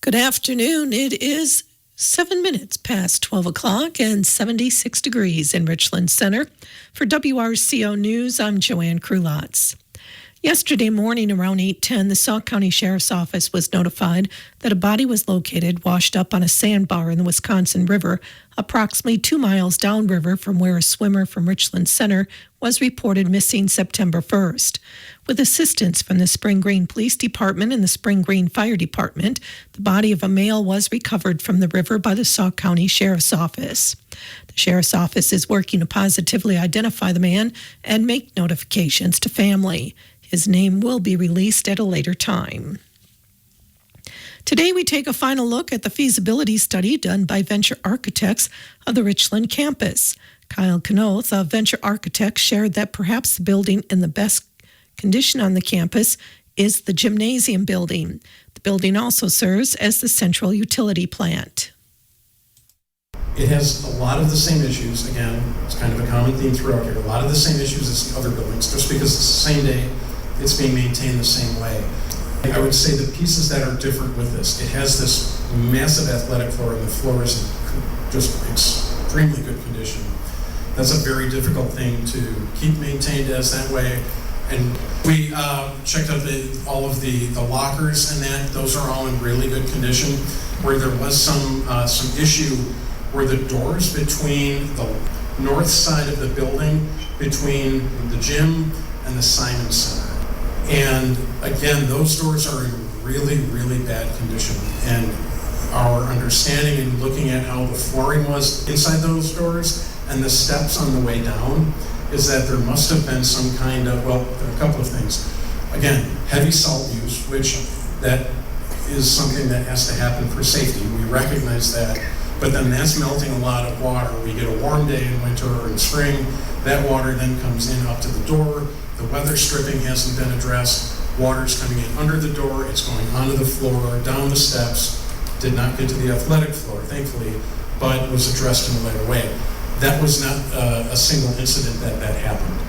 Good afternoon. It is 7 minutes past 12 o'clock and 76 degrees in Richland Center. For WRCO News, I'm Joanne Krulotz. Yesterday morning around 8:10, the Sauk County Sheriff's Office was notified that a body was located washed up on a sandbar in the Wisconsin River, approximately 2 miles downriver from where a swimmer from Richland Center was reported missing September 1st. With assistance from the Spring Green Police Department and the Spring Green Fire Department, the body of a male was recovered from the river by the Sauk County Sheriff's Office. The Sheriff's Office is working to positively identify the man and make notifications to family. His name will be released at a later time. Today, we take a final look at the feasibility study done by Venture Architects of the Richland campus. Kyle Knoth of Venture Architects shared that perhaps the building in the best condition on the campus is the gymnasium building. The building also serves as the central utility plant. It has a lot of the same issues. Again, it's kind of a common theme throughout here. A lot of the same issues as the other buildings, just because it's the same day, it's being maintained the same way. I would say the pieces that are different with this, it has this massive athletic floor, and the floor is in just extremely good condition. That's a very difficult thing to keep maintained as that way. And we checked out all of the lockers and that; those are all in really good condition. Where there was some issue were the doors between the north side of the building, between the gym and the Simon Center. And again, those doors are in really, really bad condition. And our understanding in looking at how the flooring was inside those doors and the steps on the way down is that there must have been some kind of, well, there are a couple of things. Again, heavy salt use, which that is something that has to happen for safety. We recognize that. But then that's melting a lot of water. We get a warm day in winter or in spring. That water then comes in up to the door. The weather stripping hasn't been addressed. Water's coming in under the door. It's going onto the floor, down the steps. Did not get to the athletic floor, thankfully, but was addressed in a later way. That was not a single incident that happened.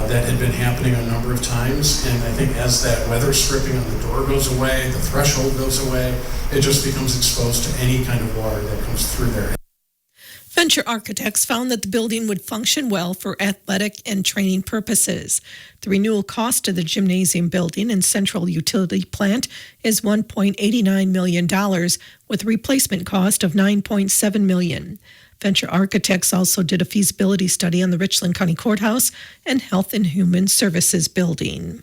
That had been happening a number of times, and I think as that weather stripping on the door goes away, the threshold goes away, it just becomes exposed to any kind of water that comes through there. Venture Architects found that the building would function well for athletic and training purposes. The renewal cost of the gymnasium building and central utility plant is $1.89 million, with a replacement cost of $9.7 million. Venture Architects also did a feasibility study on the Richland County Courthouse and Health and Human Services building.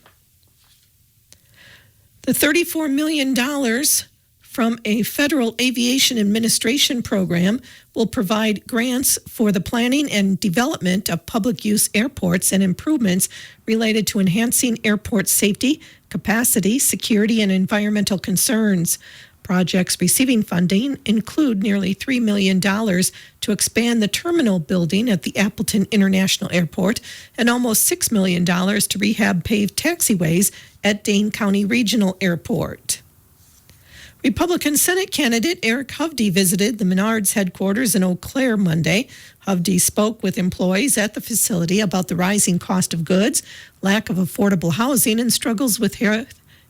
The $34 million from a Federal Aviation Administration program will provide grants for the planning and development of public use airports and improvements related to enhancing airport safety, capacity, security, and environmental concerns. Projects receiving funding include nearly $3 million to expand the terminal building at the Appleton International Airport and almost $6 million to rehab paved taxiways at Dane County Regional Airport. Republican Senate candidate Eric Hovde visited the Menards headquarters in Eau Claire Monday. Hovde spoke with employees at the facility about the rising cost of goods, lack of affordable housing, and struggles with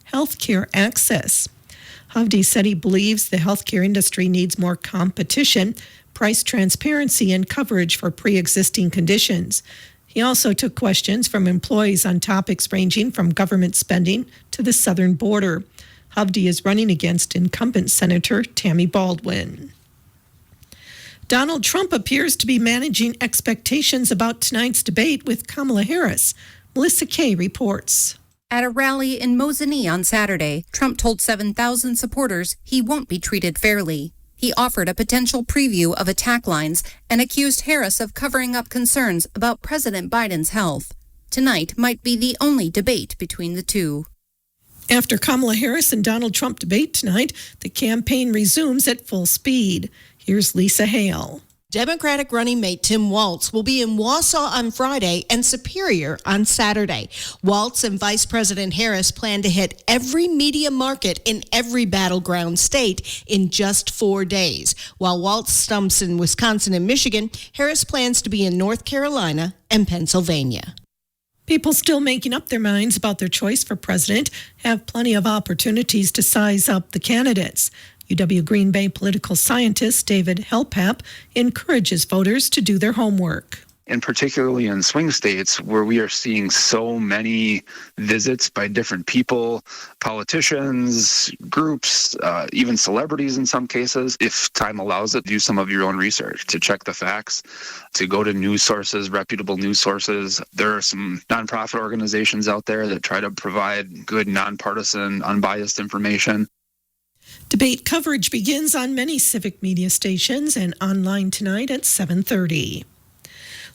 health care access. Hovde said he believes the healthcare industry needs more competition, price transparency, and coverage for pre-existing conditions. He also took questions from employees on topics ranging from government spending to the southern border. Hovde is running against incumbent Senator Tammy Baldwin. Donald Trump appears to be managing expectations about tonight's debate with Kamala Harris. Melissa Kay reports. At a rally in Mosinee on Saturday, Trump told 7,000 supporters he won't be treated fairly. He offered a potential preview of attack lines and accused Harris of covering up concerns about President Biden's health. Tonight might be the only debate between the two. After Kamala Harris and Donald Trump debate tonight, the campaign resumes at full speed. Here's Lisa Hale. Democratic running mate Tim Walz will be in Wausau on Friday and Superior on Saturday. Walz and Vice President Harris plan to hit every media market in every battleground state in just 4 days. While Walz stumps in Wisconsin and Michigan, Harris plans to be in North Carolina and Pennsylvania. People still making up their minds about their choice for president have plenty of opportunities to size up the candidates. UW Green Bay political scientist David Helpap encourages voters to do their homework. And particularly in swing states where we are seeing so many visits by different people, politicians, groups, even celebrities in some cases, if time allows it, do some of your own research, to check the facts, to go to news sources, reputable news sources. There are some nonprofit organizations out there that try to provide good, nonpartisan, unbiased information. Debate coverage begins on many civic media stations and online tonight at 7:30.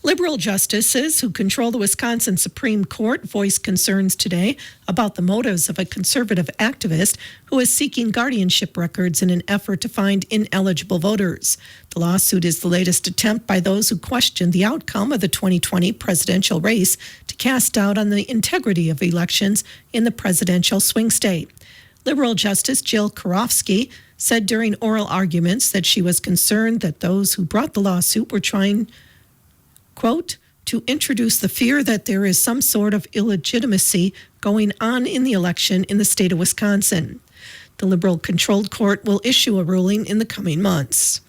Liberal justices who control the Wisconsin Supreme Court voiced concerns today about the motives of a conservative activist who is seeking guardianship records in an effort to find ineligible voters. The lawsuit is the latest attempt by those who questioned the outcome of the 2020 presidential race to cast doubt on the integrity of elections in the presidential swing state. Liberal Justice Jill Karofsky said during oral arguments that she was concerned that those who brought the lawsuit were trying, quote, to introduce the fear that there is some sort of illegitimacy going on in the election in the state of Wisconsin. The liberal-controlled court will issue a ruling in the coming months.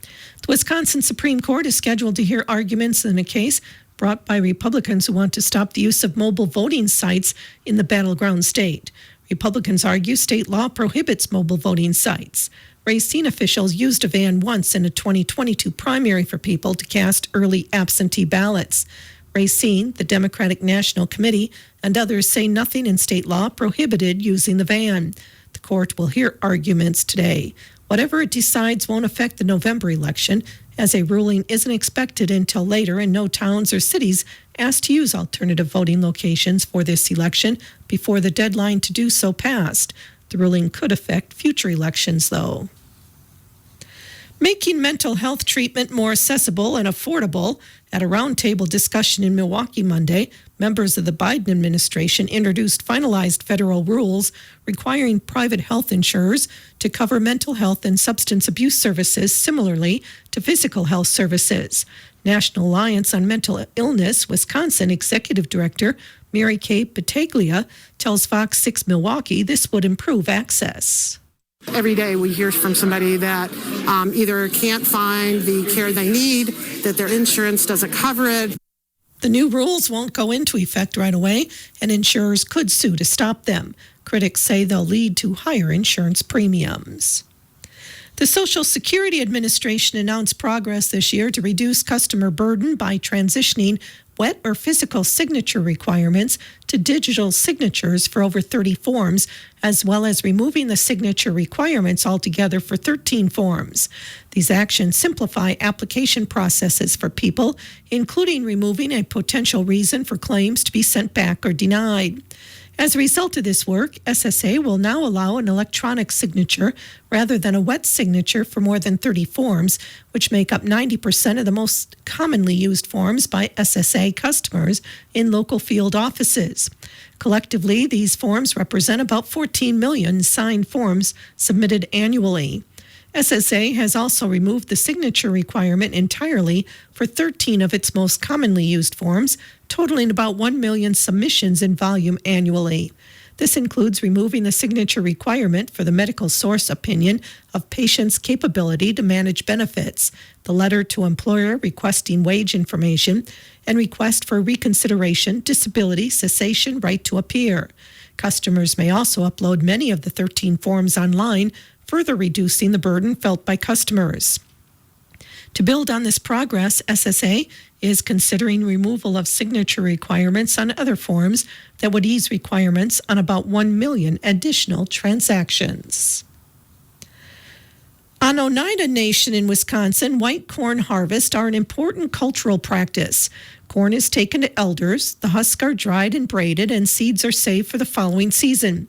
The Wisconsin Supreme Court is scheduled to hear arguments in a case brought by Republicans who want to stop the use of mobile voting sites in the battleground state. Republicans argue state law prohibits mobile voting sites. Racine officials used a van once in a 2022 primary for people to cast early absentee ballots. Racine, the Democratic National Committee, and others say nothing in state law prohibited using the van. The court will hear arguments today. Whatever it decides won't affect the November election, as a ruling isn't expected until later, and no towns or cities asked to use alternative voting locations for this election before the deadline to do so passed. The ruling could affect future elections, though. Making mental health treatment more accessible and affordable. At a roundtable discussion in Milwaukee Monday, members of the Biden administration introduced finalized federal rules requiring private health insurers to cover mental health and substance abuse services similarly to physical health services. National Alliance on Mental Illness Wisconsin Executive Director Mary Kay Battaglia tells Fox 6 Milwaukee this would improve access. Every day we hear from somebody that either can't find the care they need, that their insurance doesn't cover it. The new rules won't go into effect right away, and insurers could sue to stop them. Critics say they'll lead to higher insurance premiums. The Social Security Administration announced progress this year to reduce customer burden by transitioning wet or physical signature requirements to digital signatures for over 30 forms, as well as removing the signature requirements altogether for 13 forms. These actions simplify application processes for people, including removing a potential reason for claims to be sent back or denied. As a result of this work, SSA will now allow an electronic signature rather than a wet signature for more than 30 forms, which make up 90% of the most commonly used forms by SSA customers in local field offices. Collectively, these forms represent about 14 million signed forms submitted annually. SSA has also removed the signature requirement entirely for 13 of its most commonly used forms, totaling about 1 million submissions in volume annually. This includes removing the signature requirement for the medical source opinion of patient's capability to manage benefits, the letter to employer requesting wage information, and request for reconsideration, disability, cessation, right to appear. Customers may also upload many of the 13 forms online, further reducing the burden felt by customers. To build on this progress, SSA is considering removal of signature requirements on other forms that would ease requirements on about 1 million additional transactions. On Oneida Nation in Wisconsin, white corn harvests are an important cultural practice. Corn is taken to elders, the husks are dried and braided, and seeds are saved for the following season.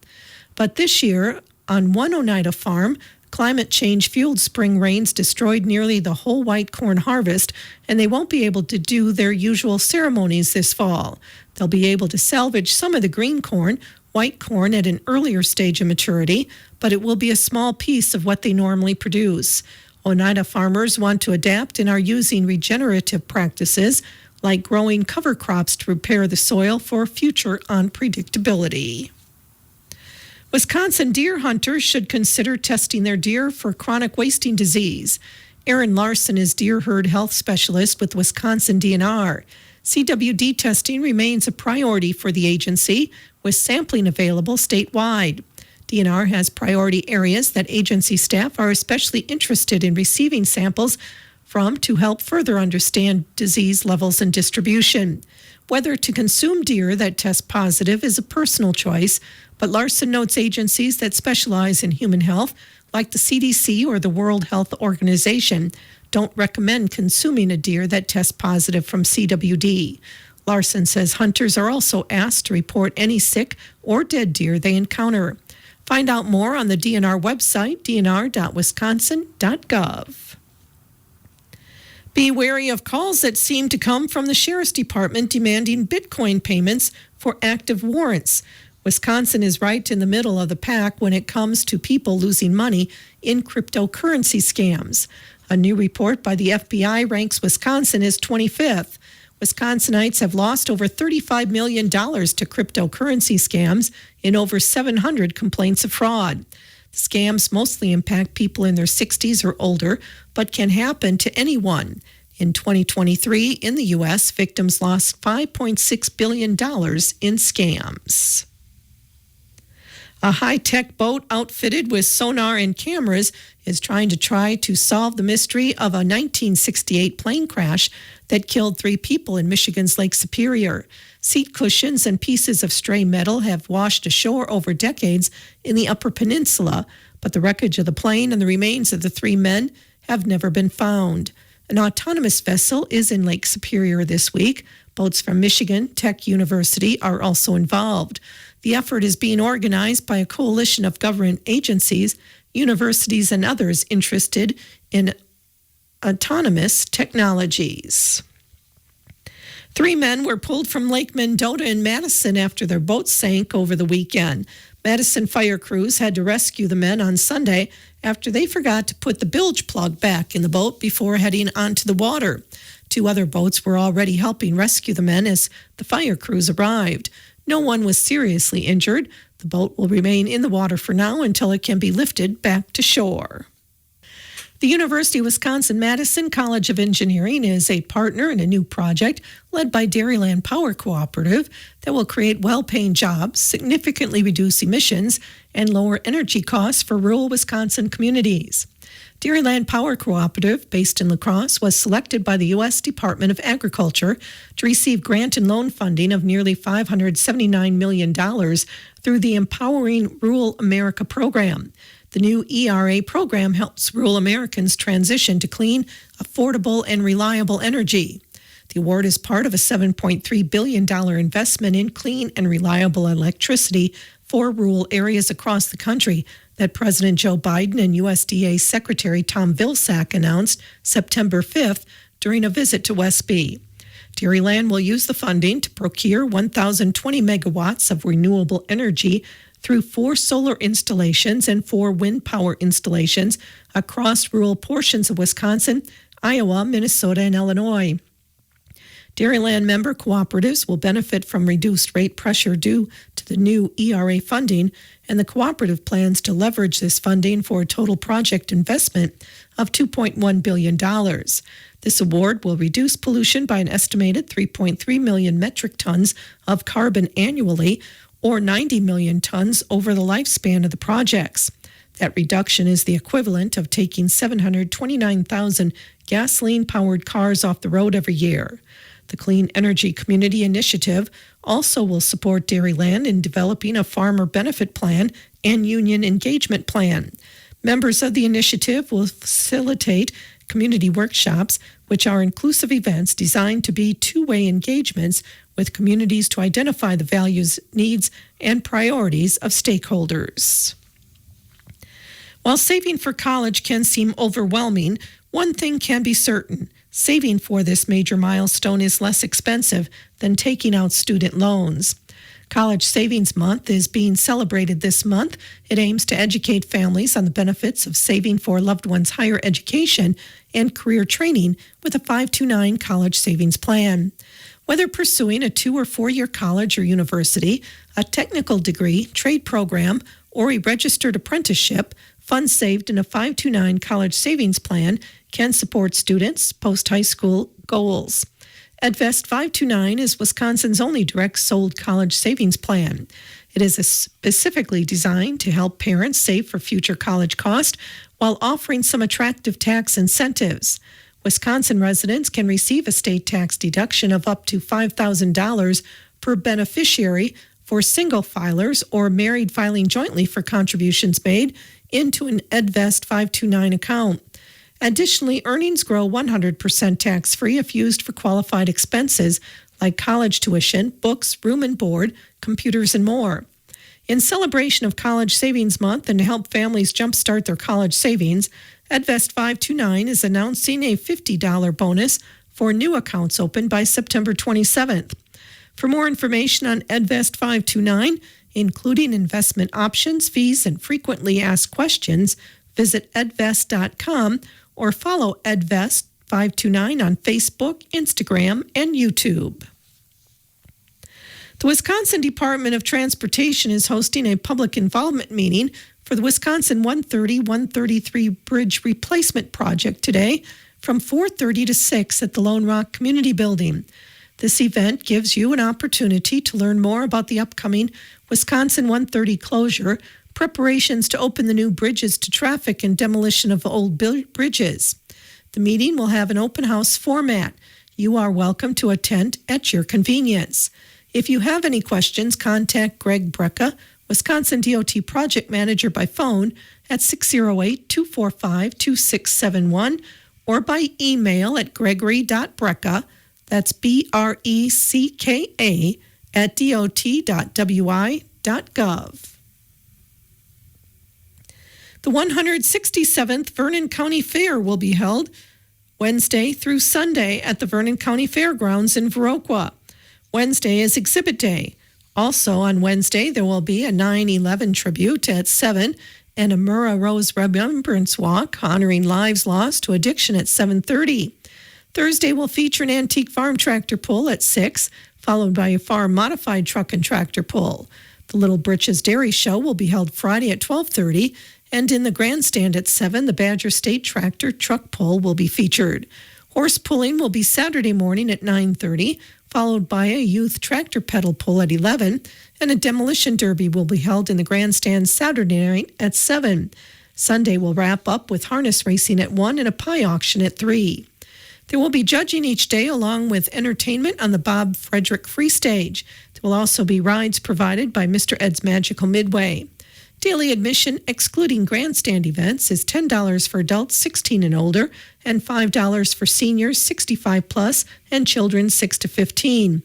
But this year, on one Oneida farm, climate change-fueled spring rains destroyed nearly the whole white corn harvest, and they won't be able to do their usual ceremonies this fall. They'll be able to salvage some of the green corn, white corn at an earlier stage of maturity, but it will be a small piece of what they normally produce. Oneida farmers want to adapt and are using regenerative practices like growing cover crops to prepare the soil for future unpredictability. Wisconsin deer hunters should consider testing their deer for chronic wasting disease. Aaron Larson is deer herd health specialist with Wisconsin DNR. CWD testing remains a priority for the agency, with sampling available statewide. DNR has priority areas that agency staff are especially interested in receiving samples from to help further understand disease levels and distribution. Whether to consume deer that test positive is a personal choice, but Larson notes agencies that specialize in human health, like the CDC or the World Health Organization, don't recommend consuming a deer that tests positive from CWD. Larson says hunters are also asked to report any sick or dead deer they encounter. Find out more on the DNR website, dnr.wisconsin.gov. Be wary of calls that seem to come from the Sheriff's Department demanding Bitcoin payments for active warrants. Wisconsin is right in the middle of the pack when it comes to people losing money in cryptocurrency scams. A new report by the FBI ranks Wisconsin as 25th. Wisconsinites have lost over $35 million to cryptocurrency scams in over 700 complaints of fraud. The scams mostly impact people in their 60s or older, but can happen to anyone. In 2023, in the U.S., victims lost $5.6 billion in scams. A high-tech boat outfitted with sonar and cameras is trying to solve the mystery of a 1968 plane crash that killed 3 people in Michigan's Lake Superior. Seat cushions and pieces of stray metal have washed ashore over decades in the Upper Peninsula, but the wreckage of the plane and the remains of the 3 men have never been found. An autonomous vessel is in Lake Superior this week. Boats from Michigan Tech University are also involved. The effort is being organized by a coalition of government agencies, universities, and others interested in autonomous technologies. 3 men were pulled from Lake Mendota in Madison after their boat sank over the weekend. Madison fire crews had to rescue the men on Sunday after they forgot to put the bilge plug back in the boat before heading onto the water. 2 other boats were already helping rescue the men as the fire crews arrived. No one was seriously injured. The boat will remain in the water for now until it can be lifted back to shore. The University of Wisconsin-Madison College of Engineering is a partner in a new project led by Dairyland Power Cooperative that will create well-paying jobs, significantly reduce emissions, and lower energy costs for rural Wisconsin communities. Dairyland Power Cooperative, based in La Crosse, was selected by the U.S. Department of Agriculture to receive grant and loan funding of nearly $579 million through the Empowering Rural America program. The new ERA program helps rural Americans transition to clean, affordable, and reliable energy. The award is part of a $7.3 billion investment in clean and reliable electricity for rural areas across the country that President Joe Biden and USDA Secretary Tom Vilsack announced September 5th during a visit to Westby. Dairyland will use the funding to procure 1,020 megawatts of renewable energy through 4 solar installations and 4 wind power installations across rural portions of Wisconsin, Iowa, Minnesota, and Illinois. Dairyland member cooperatives will benefit from reduced rate pressure due to the new ERA funding, and the cooperative plans to leverage this funding for a total project investment of $2.1 billion. This award will reduce pollution by an estimated 3.3 million metric tons of carbon annually, or 90 million tons over the lifespan of the projects. That reduction is the equivalent of taking 729,000 gasoline-powered cars off the road every year. The Clean Energy Community Initiative also will support Dairyland in developing a farmer benefit plan and union engagement plan. Members of the initiative will facilitate community workshops, which are inclusive events designed to be two-way engagements with communities to identify the values, needs, and priorities of stakeholders. While saving for college can seem overwhelming, one thing can be certain: saving for this major milestone is less expensive than taking out student loans. College Savings Month is being celebrated this month. It aims to educate families on the benefits of saving for loved ones' higher education and career training with a 529 college savings plan. Whether pursuing a 2- or 4-year college or university, a technical degree, trade program, or a registered apprenticeship, funds saved in a 529 college savings plan can support students' post-high school goals. EdVest 529 is Wisconsin's only direct sold college savings plan. It is specifically designed to help parents save for future college costs while offering some attractive tax incentives. Wisconsin residents can receive a state tax deduction of up to $5,000 per beneficiary for single filers or married filing jointly for contributions made into an EdVest 529 account. Additionally, earnings grow 100% tax-free if used for qualified expenses like college tuition, books, room and board, computers, and more. In celebration of College Savings Month and to help families jumpstart their college savings, EdVest 529 is announcing a $50 bonus for new accounts opened by September 27th. For more information on EdVest 529, including investment options, fees, and frequently asked questions, visit edvest.com or follow EdVest 529 on Facebook, Instagram, and YouTube. The Wisconsin Department of Transportation is hosting a public involvement meeting for the Wisconsin 130-133 Bridge Replacement Project today from 4:30 to 6 at the Lone Rock Community Building. This event gives you an opportunity to learn more about the upcoming Wisconsin 130 closure, preparations to open the new bridges to traffic, and demolition of old bridges. The meeting will have an open house format. You are welcome to attend at your convenience. If you have any questions, contact Greg Brecka, Wisconsin DOT Project Manager, by phone at 608-245-2671 or by email at gregory.brecka, that's BRECKA, at dot.wi.gov. The 167th Vernon County Fair will be held Wednesday through Sunday at the Vernon County Fairgrounds in WRCO. Wednesday is Exhibit Day. Also on Wednesday, there will be a 9/11 tribute at 7 and a Murrah Rose Remembrance Walk honoring lives lost to addiction at 7:30. Thursday will feature an antique farm tractor pull at 6, followed by a farm modified truck and tractor pull. The Little Britches Dairy Show will be held Friday at 12:30, and in the grandstand at 7, the Badger State Tractor Truck Pull will be featured. Horse pulling will be Saturday morning at 9:30, followed by a youth tractor pedal pull at 11, and a demolition derby will be held in the grandstand Saturday night at 7. Sunday will wrap up with harness racing at 1 and a pie auction at 3. There will be judging each day along with entertainment on the Bob Frederick Free Stage. There will also be rides provided by Mr. Ed's Magical Midway. Daily admission, excluding grandstand events, is $10 for adults 16 and older and $5 for seniors 65 plus and children 6 to 15.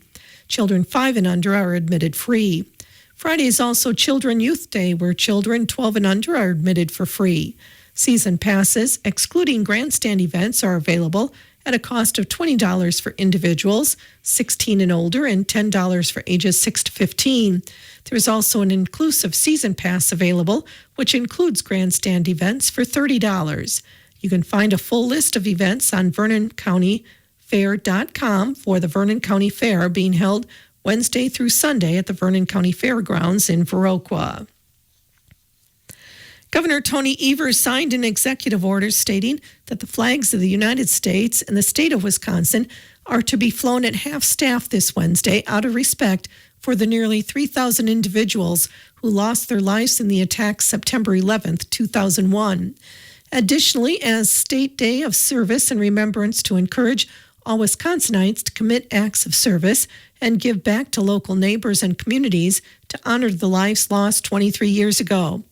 Children 5 and under are admitted free. Friday is also Children Youth Day, where children 12 and under are admitted for free. Season passes, excluding grandstand events, are available at a cost of $20 for individuals 16 and older and $10 for ages 6 to 15. There is also an inclusive season pass available, which includes grandstand events for $30. You can find a full list of events on VernonCountyFair.com for the Vernon County Fair being held Wednesday through Sunday at the Vernon County Fairgrounds in WRCO. Governor Tony Evers signed an executive order stating that the flags of the United States and the state of Wisconsin are to be flown at half-staff this Wednesday out of respect for the nearly 3,000 individuals who lost their lives in the attacks September 11th, 2001. Additionally, as State Day of Service and Remembrance to encourage all Wisconsinites to commit acts of service and give back to local neighbors and communities to honor the lives lost 23 years ago.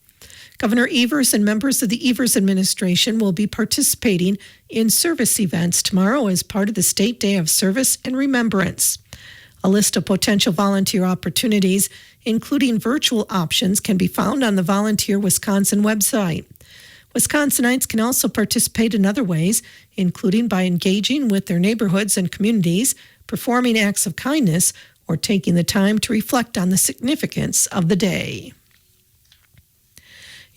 Governor Evers and members of the Evers administration will be participating in service events tomorrow as part of the State Day of Service and Remembrance. A list of potential volunteer opportunities, including virtual options, can be found on the Volunteer Wisconsin website. Wisconsinites can also participate in other ways, including by engaging with their neighborhoods and communities, performing acts of kindness, or taking the time to reflect on the significance of the day.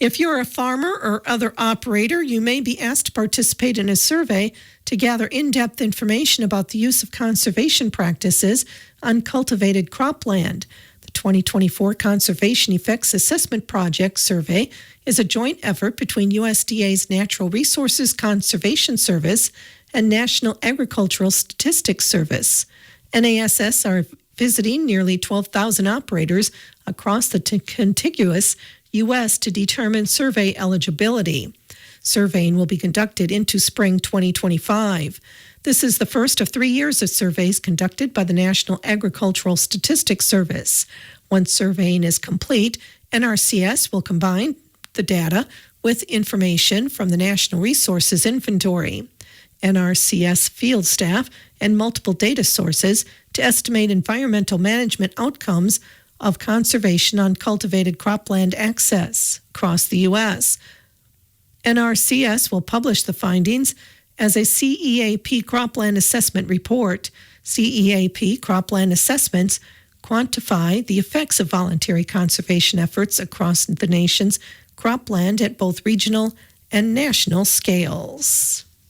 If you're a farmer or other operator, you may be asked to participate in a survey to gather in-depth information about the use of conservation practices on cultivated cropland. The 2024 Conservation Effects Assessment Project survey is a joint effort between USDA's Natural Resources Conservation Service and National Agricultural Statistics Service. NASS are visiting nearly 12,000 operators across the contiguous U.S. to determine survey eligibility. Surveying will be conducted into spring 2025. This is the first of 3 years of surveys conducted by the National Agricultural Statistics Service. Once surveying is complete, NRCS will combine the data with information from the National Resources Inventory, NRCS field staff, and multiple data sources to estimate environmental management outcomes of conservation on cultivated cropland access across the U.S. NRCS will publish the findings as a CEAP cropland assessment report. CEAP cropland assessments quantify the effects of voluntary conservation efforts across the nation's cropland at both regional and national scales.